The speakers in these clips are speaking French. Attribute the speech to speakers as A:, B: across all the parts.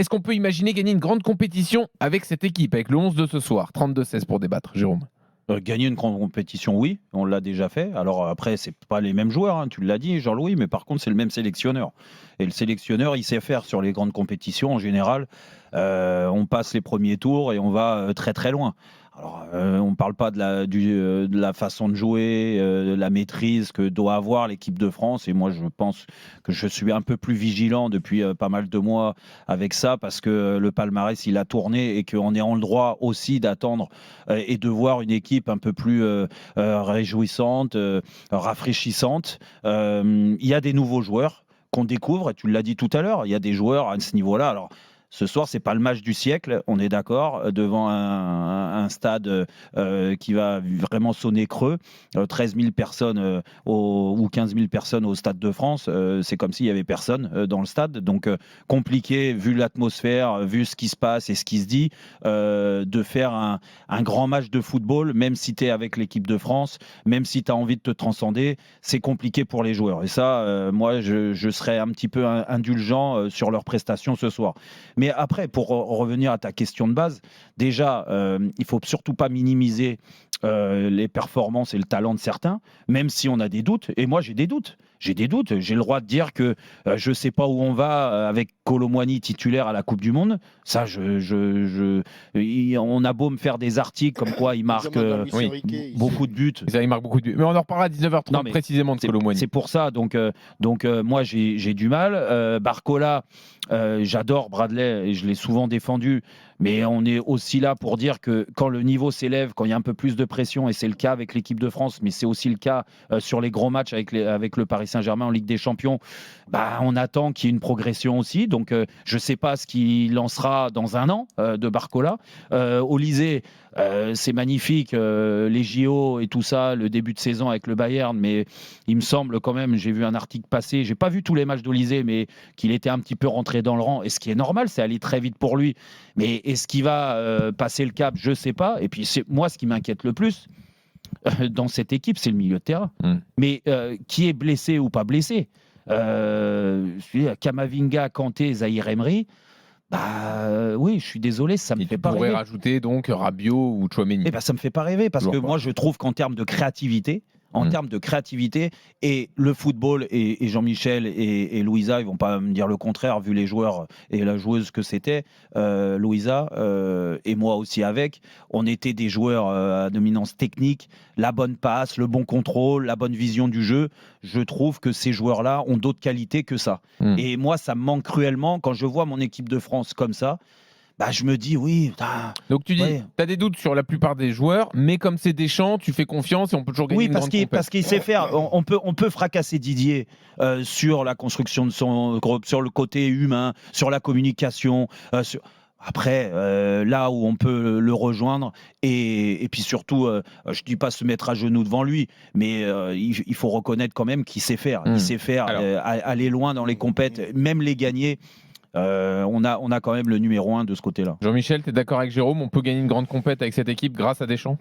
A: Est-ce qu'on peut imaginer gagner une grande compétition avec cette équipe, avec le 11 de ce soir? 32-16 pour débattre, Jérôme.
B: Gagner une grande compétition, oui, on l'a déjà fait. Alors après, c'est pas les mêmes joueurs, hein, tu l'as dit, Jean-Louis, mais par contre, c'est le même sélectionneur. Et le sélectionneur, il sait faire sur les grandes compétitions en général. On passe les premiers tours et on va très très loin. Alors, on ne parle pas de la façon de jouer, de la maîtrise que doit avoir l'équipe de France. Et moi, je pense que je suis un peu plus vigilant depuis pas mal de mois avec ça, parce que le palmarès, il a tourné et qu'on est en le droit aussi d'attendre et de voir une équipe un peu plus réjouissante, rafraîchissante. Il y a des nouveaux joueurs qu'on découvre, et tu l'as dit tout à l'heure, il y a des joueurs à ce niveau-là. Alors, ce soir, c'est pas le match du siècle, on est d'accord, devant un stade qui va vraiment sonner creux. 13 000 personnes ou 15 000 personnes au Stade de France, c'est comme s'il y avait personne dans le stade. Donc, compliqué, vu l'atmosphère, vu ce qui se passe et ce qui se dit, de faire un grand match de football, même si tu es avec l'équipe de France, même si tu as envie de te transcender, c'est compliqué pour les joueurs. Et ça, moi, je serais un petit peu indulgent sur leurs prestations ce soir. Mais après, pour revenir à ta question de base, déjà, il ne faut surtout pas minimiser les performances et le talent de certains, même si on a des doutes. Et moi, j'ai des doutes. J'ai des doutes. J'ai le droit de dire que je ne sais pas où on va avec Kolo Muani titulaire à la Coupe du Monde. Ça, on a beau me faire des articles comme quoi il marque beaucoup de buts.
A: Il marque beaucoup de buts. Mais on en reparlera à 19h30 précisément de Kolo Muani.
B: C'est pour ça. Donc moi, j'ai du mal. Barcola, j'adore Bradley et je l'ai souvent défendu. Mais on est aussi là pour dire que quand le niveau s'élève, quand il y a un peu plus de pression, et c'est le cas avec l'équipe de France, mais c'est aussi le cas sur les gros matchs avec le Paris Saint-Germain en Ligue des Champions, on attend qu'il y ait une progression aussi. Donc, je ne sais pas ce qu'il lancera dans un an de Barcola. Olysée, c'est magnifique, les JO et tout ça, le début de saison avec le Bayern, mais il me semble quand même, j'ai vu un article passer, j'ai pas vu tous les matchs d'Olysée, mais qu'il était un petit peu rentré dans le rang. Et ce qui est normal, c'est aller très vite pour lui. Mais est-ce qu'il va passer le cap? Je ne sais pas. Et puis, moi, ce qui m'inquiète le plus dans cette équipe, c'est le milieu de terrain. Mais qui est blessé ou pas blessé, Kamavinga, Kanté, Zahir Emery, oui, je suis désolé, ça me fait pas rêver.
A: Tu pourrais rajouter donc Rabiot ou Tchouaméni.
B: Ça me fait pas rêver, parce que moi, je trouve qu'en termes de créativité, et le football, et Jean-Michel et Louisa, ils vont pas me dire le contraire vu les joueurs et la joueuse que c'était, Louisa, et moi aussi avec, on était des joueurs à dominance technique, la bonne passe, le bon contrôle, la bonne vision du jeu. Je trouve que ces joueurs-là ont d'autres qualités que ça. Et moi, ça me manque cruellement quand je vois mon équipe de France comme ça. Je me dis oui.
A: Donc tu dis, tu as des doutes sur la plupart des joueurs, mais comme c'est Deschamps, tu fais confiance et on peut toujours gagner une grande compétition.
B: Parce qu'il sait faire. On peut fracasser Didier sur la construction de son groupe, sur le côté humain, sur la communication. Après, là où on peut le rejoindre, et puis surtout, je ne dis pas se mettre à genoux devant lui, mais il faut reconnaître quand même qu'il sait faire. Il sait faire, aller loin dans les compètes, même les gagner. On a quand même le numéro 1 de ce côté-là.
A: Jean-Michel, tu es d'accord avec Jérôme? On peut gagner une grande compète avec cette équipe grâce à Deschamps?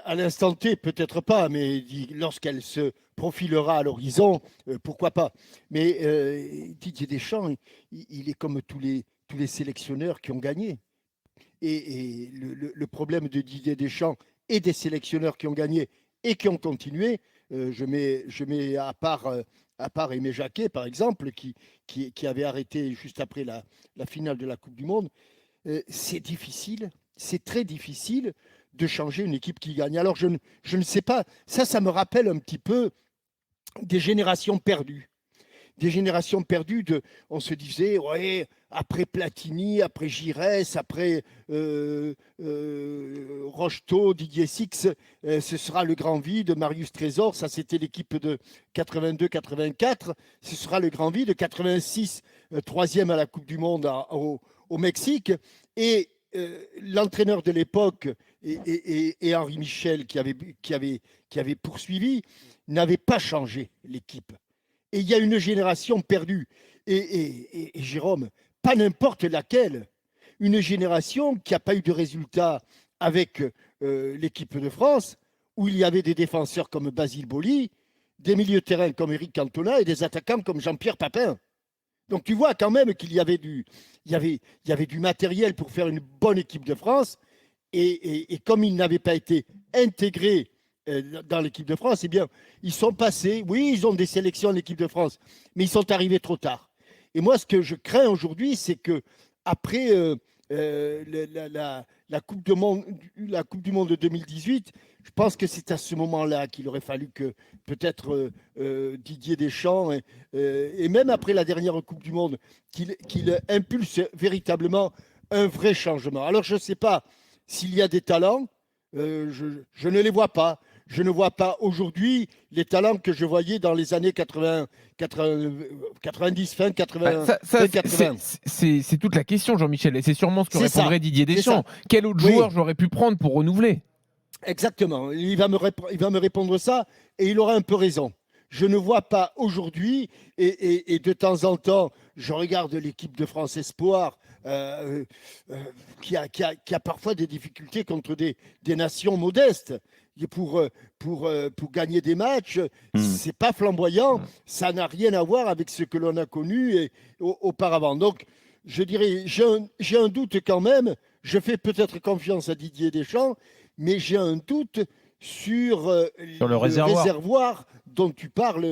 C: À l'instant T, peut-être pas, mais lorsqu'elle se profilera à l'horizon, pourquoi pas. Mais Didier Deschamps, il est comme tous les sélectionneurs qui ont gagné. Et le problème de Didier Deschamps et des sélectionneurs qui ont gagné et qui ont continué, je mets à part Aimé Jacquet, par exemple, qui avait arrêté juste après la finale de la Coupe du Monde. C'est difficile, c'est très difficile de changer une équipe qui gagne. Alors, je ne sais pas, ça me rappelle un petit peu des générations perdues. Des générations perdues, on se disait, ouais, après Platini, après Giresse, après Rocheteau, Didier Six, ce sera le grand vide. Marius Trésor, ça c'était l'équipe de 82-84. Ce sera le grand vide. 86, troisième à la Coupe du Monde au Mexique. Et l'entraîneur de l'époque et Henri Michel, qui avait poursuivi, n'avait pas changé l'équipe. Et il y a une génération perdue. Et Jérôme, pas n'importe laquelle. Une génération qui n'a pas eu de résultats avec l'équipe de France, où il y avait des défenseurs comme Basile Boli, des milieux de terrain comme Eric Cantona et des attaquants comme Jean-Pierre Papin. Donc tu vois quand même qu'il y avait du matériel pour faire une bonne équipe de France. Et comme ils n'avaient pas été intégrés dans l'équipe de France, eh bien, ils sont passés. Oui, ils ont des sélections en équipe de France, mais ils sont arrivés trop tard. Et moi, ce que je crains aujourd'hui, c'est que après la Coupe du Monde de 2018, je pense que c'est à ce moment-là qu'il aurait fallu que peut-être Didier Deschamps, et même après la dernière Coupe du Monde, qu'il impulse véritablement un vrai changement. Alors, je ne sais pas s'il y a des talents, je ne les vois pas. Je ne vois pas aujourd'hui les talents que je voyais dans les années 80, 90, fin 80. fin 80.
A: C'est toute la question, Jean-Michel. Et c'est sûrement ce que
C: C'est
A: répondrait
C: ça.
A: Didier
C: C'est
A: Deschamps.
C: ça.
A: Quel autre
C: Oui.
A: joueur j'aurais pu prendre pour renouveler?
C: Exactement. Il va me répondre ça et il aura un peu raison. Je ne vois pas aujourd'hui, et de temps en temps, je regarde l'équipe de France Espoir qui a parfois des difficultés contre des nations modestes. Et pour gagner des matchs, c'est pas flamboyant, ça n'a rien à voir avec ce que l'on a connu auparavant. Donc, je dirais, j'ai un doute quand même. Je fais peut-être confiance à Didier Deschamps, mais j'ai un doute sur
B: le réservoir
C: dont tu parles,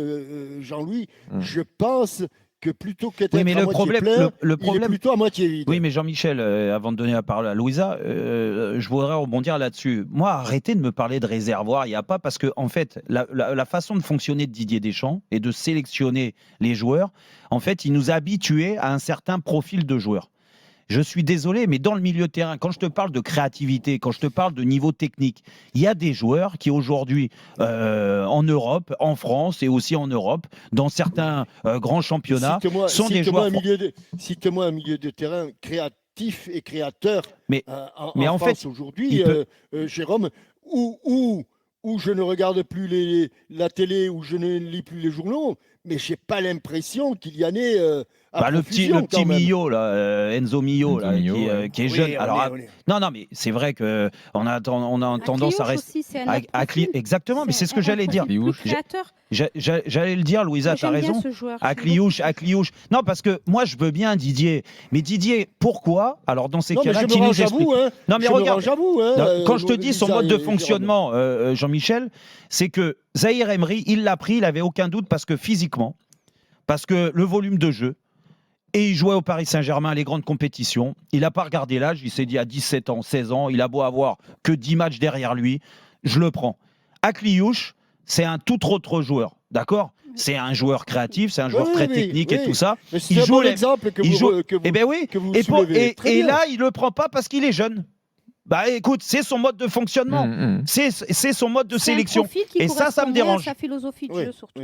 C: Jean-Louis. Je pense que plutôt qu'être
B: Oui, mais
C: à
B: le
C: moitié
B: problème,
C: plein,
B: le
C: il est
B: problème,
C: plutôt à moitié vide.
B: oui, mais Jean-Michel, avant de donner la parole à Louisa, je voudrais rebondir là-dessus. Moi, arrêtez de me parler de réservoir. Il n'y a pas, parce que en fait, la façon de fonctionner de Didier Deschamps et de sélectionner les joueurs, en fait, il nous a habitués à un certain profil de joueurs. Je suis désolé, mais dans le milieu de terrain, quand je te parle de créativité, quand je te parle de niveau technique, il y a des joueurs qui aujourd'hui, en Europe, en France et aussi en Europe, dans certains grands championnats, sont des joueurs.
C: Cite-moi un milieu de terrain créatif et créateur
B: Mais
C: en France
B: fait,
C: aujourd'hui, Jérôme, où je ne regarde plus la télé, où je ne lis plus les journaux, mais je n'ai pas l'impression qu'il y en ait
B: le petit Millo, là, Enzo Millo, là, qui est jeune. Non, mais c'est vrai qu'on a tendance à rester. Exactement, mais c'est ce que j'allais dire. J'allais le dire, Louisa, tu as raison. Akliouche. Non, parce que moi, je veux bien Didier. Mais Didier, pourquoi? Alors, dans ces cas-là, qui nous explique. Non, mais regarde, quand je te dis son mode de fonctionnement, Jean-Michel, c'est que Zahir Emery, il l'a pris, il n'avait aucun doute, parce que physiquement, parce que le volume de jeu, et il jouait au Paris Saint-Germain, les grandes compétitions. Il n'a pas regardé l'âge. Il s'est dit à 17 ans, 16 ans, il a beau avoir que 10 matchs derrière lui, je le prends. Akliouche, c'est un tout autre joueur, d'accord? C'est un joueur créatif, c'est un joueur très technique et tout ça.
C: C'est un bon exemple que vous soulevez.
B: Et là, il ne le prend pas parce qu'il est jeune. Bah écoute, c'est son mode de fonctionnement, c'est son mode de sélection. Et ça me dérange.
D: sa philosophie de jeu surtout.